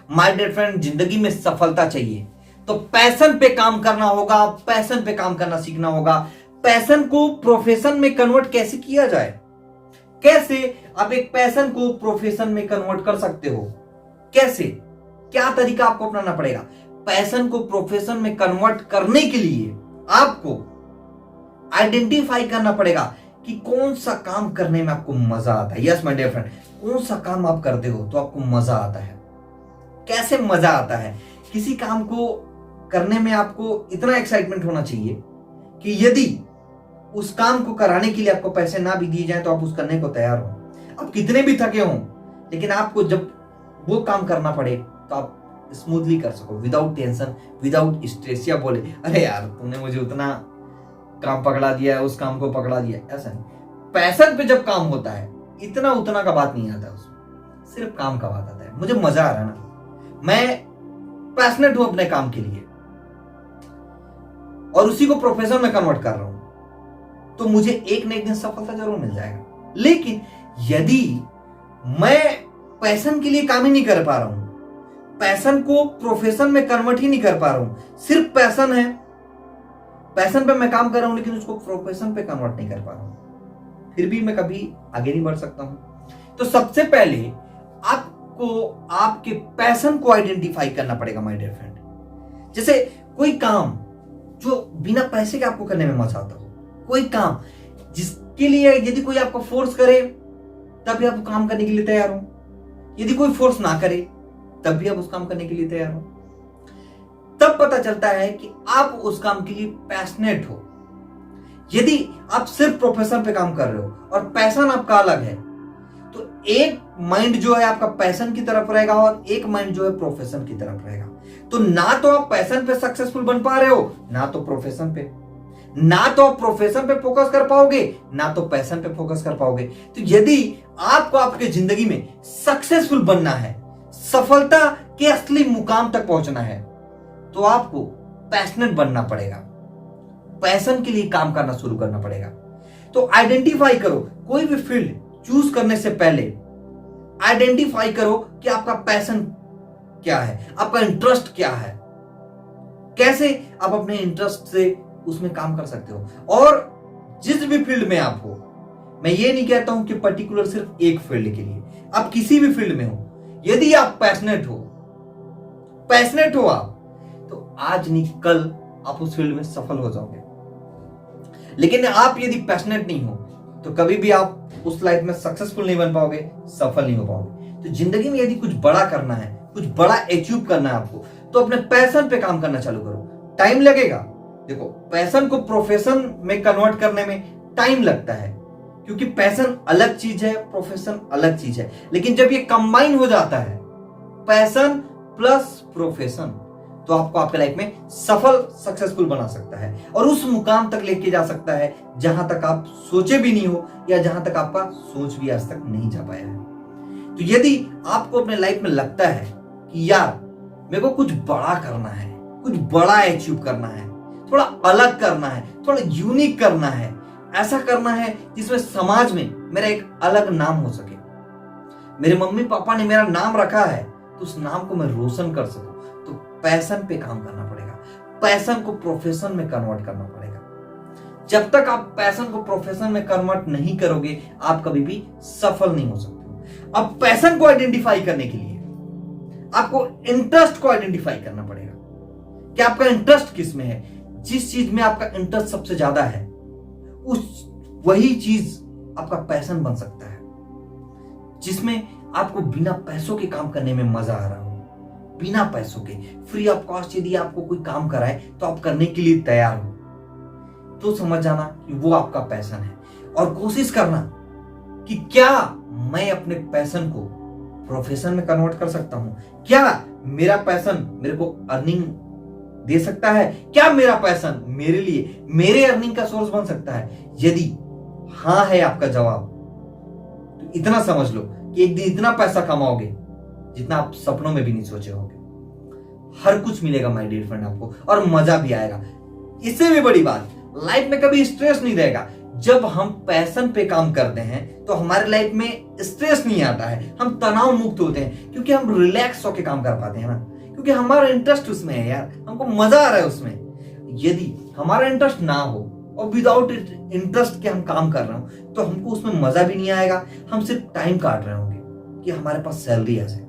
My dear friend, जिंदगी में सफलता चाहिए तो पैशन पे काम करना होगा, पैशन पे काम करना सीखना होगा। पैशन को प्रोफेशन में कन्वर्ट कैसे किया जाए, कैसे आप एक पैशन को प्रोफेशन में कन्वर्ट कर सकते हो, कैसे, क्या तरीका आपको अपनाना पड़ेगा। पैशन को प्रोफेशन में कन्वर्ट करने के लिए आपको आइडेंटिफाई करना पड़ेगा कि कौन सा काम करने में आपको मजा आता है। यस माय डियर फ्रेंड, कौन सा काम आप करते हो तो आपको मजा आता है, कैसे मजा आता है। किसी काम को करने में आपको इतना एक्साइटमेंट होना चाहिए कि यदि उस काम को कराने के लिए आपको पैसे ना भी दिए जाए तो आप उस करने को तैयार हो। आप कितने भी थके हों, लेकिन आपको जब वो काम करना पड़े तो आप स्मूथली कर सको, विदाउट टेंशन, विदाउट स्ट्रेस। या बोले अरे यार तुमने मुझे उतना काम पकड़ा दिया है, उस काम को पकड़ा दिया, ऐसा नहीं। पैशन पे जब काम होता है इतना उतना का बात नहीं आता, उसमें सिर्फ काम का बात आता है। मुझे मजा आ रहा है ना, मैं पैशनेट हूं अपने काम के लिए और उसी को प्रोफेशन में कन्वर्ट कर रहा हूं, तो मुझे एक न एक दिन सफलता जरूर मिल जाएगा। लेकिन यदि मैं पैशन के लिए काम ही नहीं कर पा रहा हूं, पैशन को प्रोफेशन में कन्वर्ट ही नहीं कर पा रहा हूं, सिर्फ पैशन है, पैशन पे मैं काम कर रहा हूं लेकिन उसको प्रोफेशन पे कन्वर्ट नहीं कर पा रहा हूं, फिर भी मैं कभी आगे नहीं बढ़ सकता हूं। तो सबसे पहले आपको आपके पैशन को आइडेंटिफाई करना पड़ेगा माय डियर फ्रेंड। जैसे कोई काम जो बिना पैसे के आपको करने में मजा आता हो, कोई काम जिसके लिए यदि कोई आपको फोर्स करे तब भी आप काम करने के लिए तैयार हो, यदि कोई फोर्स ना करे तब भी आप उस काम करने के लिए तैयार हो, तब पता चलता है कि आप उस काम के लिए पैशनेट हो। यदि आप सिर्फ प्रोफेशन पे काम कर रहे हो और पैशन आपका अलग है, तो एक माइंड जो है आपका पैशन की तरफ रहेगा और एक माइंड जो है प्रोफेशन की तरफ रहेगा। तो ना तो आप पैशन पे सक्सेसफुल बन पा रहे हो, ना तो प्रोफेशन पे, ना तो आप प्रोफेशन पे फोकस कर पाओगे, ना तो पैशन पे फोकस कर पाओगे। तो यदि आपको आपके जिंदगी में सक्सेसफुल बनना है, सफलता के असली मुकाम तक पहुंचना है, तो आपको पैशनेट बनना पड़ेगा, पैशन के लिए काम करना शुरू करना पड़ेगा। तो आइडेंटिफाई करो, कोई भी फील्ड चूज करने से पहले आइडेंटिफाई करो कि आपका पैशन क्या है, आपका इंटरेस्ट क्या है, कैसे आप अपने इंटरेस्ट से उसमें काम कर सकते हो। और जिस भी फील्ड में आप हो, मैं ये नहीं कहता हूं कि पर्टिकुलर सिर्फ एक फील्ड के लिए, आप किसी भी फील्ड में हो, यदि आप पैशनेट हो आप, तो आज नहीं कल आप उस फील्ड में सफल हो जाओगे। लेकिन आप यदि पैशनेट नहीं हो तो कभी भी आप उस लाइफ में सक्सेसफुल नहीं बन पाओगे, सफल नहीं हो पाओगे। तो जिंदगी में यदि कुछ बड़ा करना है, कुछ बड़ा अचीव करना है आपको, तो अपने पैशन पे काम करना चालू करो। टाइम लगेगा, देखो पैशन को प्रोफेशन में कन्वर्ट करने में टाइम लगता है, क्योंकि पैशन अलग चीज है, प्रोफेशन अलग चीज है। लेकिन जब ये कंबाइन हो जाता है, पैशन प्लस प्रोफेशन, तो आपको आपके लाइफ में सफल, सक्सेसफुल बना सकता है और उस मुकाम तक लेके जा सकता है जहां तक आप सोचे भी नहीं हो, या जहां तक आपका सोच भी आज तक नहीं जा पाया है। तो यदि आपको अपने लाइफ में लगता है कि यार मेरे को कुछ बड़ा करना है, कुछ बड़ा अचीव करना है, थोड़ा अलग करना है, थोड़ा यूनिक करना है, ऐसा करना है जिसमें समाज में मेरा एक अलग नाम हो सके, मेरे मम्मी पापा ने मेरा नाम रखा है तो उस नाम को मैं रोशन कर सकूं, तो पैशन पे काम करना पड़ेगा, पैशन को प्रोफेशन में कन्वर्ट करना पड़ेगा। जब तक आप पैशन को प्रोफेशन में कन्वर्ट नहीं करोगे, आप कभी भी सफल नहीं हो सकते। अब पैशन को आइडेंटिफाई करने के लिए आपको इंटरेस्ट को आइडेंटिफाई करना पड़ेगा कि आपका इंटरेस्ट किस में है। जिस चीज में आपका इंटरेस्ट सबसे ज्यादा है, वही चीज आपका पैशन बन सकता है, जिसमें आपको बिना पैसों के काम करने में मजा आ रहा हो, बिना पैसों के, फ्री ऑफ कॉस्ट यदि आपको कोई काम कराए तो आप करने के लिए तैयार हो, तो समझ जाना कि वो आपका पैशन है। और कोशिश करना कि क्या मैं अपने पैशन को प्रोफेशन में कन्वर्ट कर सकता हूं, क्या मेरा पैशन मेरे को अर्निंग दे सकता है, क्या मेरा पैशन मेरे लिए मेरे अर्निंग का सोर्स बन सकता है। यदि हां है आपका जवाब, तो इतना समझ लो कि एक दिन इतना पैसा कमाओगे जितना आप सपनों में भी नहीं सोचे होगे। हर कुछ मिलेगा माय डियर फ्रेंड आपको, और मजा भी आएगा। इससे भी बड़ी बात, लाइफ में कभी स्ट्रेस नहीं रहेगा, जब हम पैशन पे काम करते हैं तो हमारे लाइफ में स्ट्रेस नहीं आता है, हम तनाव मुक्त होते हैं, क्योंकि हम रिलैक्स होकर काम कर पाते हैं ना, क्योंकि हमारा इंटरेस्ट उसमें है यार, हमको मजा आ रहा है उसमें। यदि हमारा इंटरेस्ट ना हो और विदाउट इंटरेस्ट के हम काम कर रहे हो तो हमको उसमें मजा भी नहीं आएगा, हम सिर्फ टाइम काट रहे होंगे कि हमारे पास सैलरी ऐसे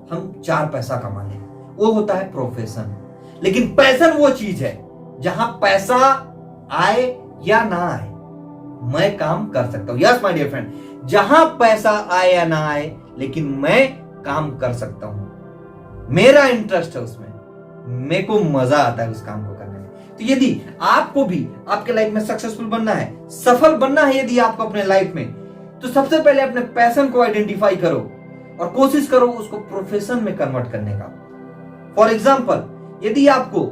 हम 4 पैसा कमा लें, वो होता है प्रोफेशन। लेकिन पैशन वो चीज है जहां पैसा आए या ना आए मैं काम कर सकता हूं। यस माय डियर फ्रेंड, जहां पैसा आए या ना आए लेकिन मैं काम कर सकता हूं, मेरा इंटरेस्ट है उसमें, मेरे को मजा आता है उस काम को करने में। तो यदि आपको भी आपके लाइफ में सक्सेसफुल बनना है, सफल बनना है यदि आपको अपने लाइफ में, तो सबसे पहले अपने पैशन को आइडेंटिफाई करो और कोशिश करो उसको प्रोफेशन में कन्वर्ट करने का। फॉर एग्जाम्पल, यदि आपको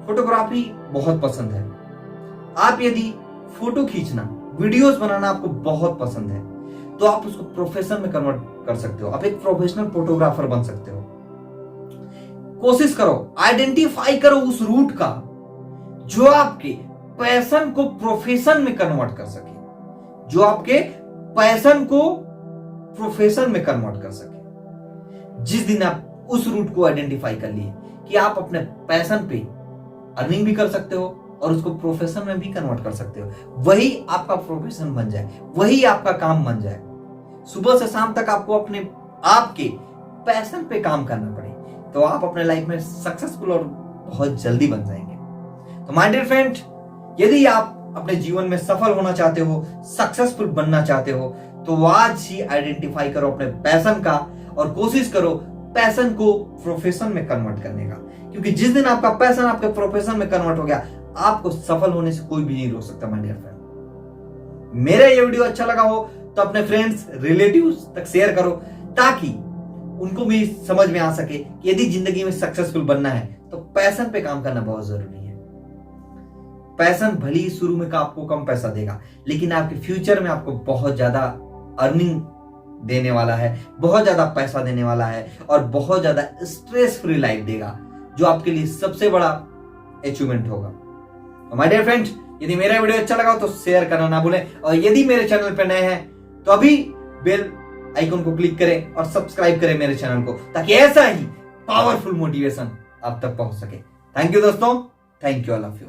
फोटोग्राफी बहुत पसंद है, आप यदि फोटो खींचना, वीडियोस बनाना आपको बहुत पसंद है, तो आप उसको प्रोफेशन में कन्वर्ट कर सकते हो, आप एक प्रोफेशनल फोटोग्राफर बन सकते हो। कोशिश करो, आइडेंटिफाई करो उस रूट का जो आपके पैशन को प्रोफेशन में कन्वर्ट कर सके, जो आपके पैशन को प्रोफेशन में कन्वर्ट कर सके। जिस दिन आप उस रूट को आइडेंटिफाई कर लिए कि आप अपने पैशन पे अर्निंग भी कर सकते हो और उसको प्रोफेशन में भी कन्वर्ट कर सकते हो, वही आपका प्रोफेशन बन जाए, वही आपका काम बन जाए। सुबह से शाम तक आपको अपने आपके पैशन पे काम करना पड़े तो आप अपने लाइफ में सक्सेसफुल और बहुत जल्दी बन जाएंगे। तो माय डियर फ्रेंड, यदि आप अपने जीवन में सफल होना चाहते हो, सक्सेसफुल बनना चाहते हो, तो आज ही आइडेंटिफाई करो अपने पैशन का और कोशिश करो पैशन को प्रोफेशन में कन्वर्ट करने का, क्योंकि जिस दिन आपका पैशन आपके प्रोफेशन में कन्वर्ट हो गया, आपको सफल होने से कोई भी नहीं रोक सकता। माय डियर फ्रेंड, मेरा ये वीडियो अच्छा लगा हो तो अपने फ्रेंड्स, रिलेटिव्स तक शेयर करो ताकि उनको भी समझ में आ सके कि यदि जिंदगी में सक्सेसफुल बनना है तो पैशन पे काम करना बहुत जरूरी है। पैशन भले ही शुरू में आपको कम पैसा देगा, लेकिन आपके फ्यूचर में आपको बहुत ज्यादा अर्निंग देने वाला है, बहुत ज्यादा पैसा देने वाला है और बहुत ज्यादा स्ट्रेस फ्री लाइफ देगा, जो आपके लिए सबसे बड़ा अचीवमेंट होगा। तो माय डियर फ्रेंड, यदि मेरा वीडियो अच्छा लगा तो शेयर करना ना भूलें, और यदि मेरे चैनल पर नए हैं तो अभी बेल आइकन को क्लिक करें और सब्सक्राइब करें मेरे चैनल को, ताकि ऐसा ही पावरफुल मोटिवेशन आप तक पहुंच सके। थैंक यू दोस्तों, thank you, all of you.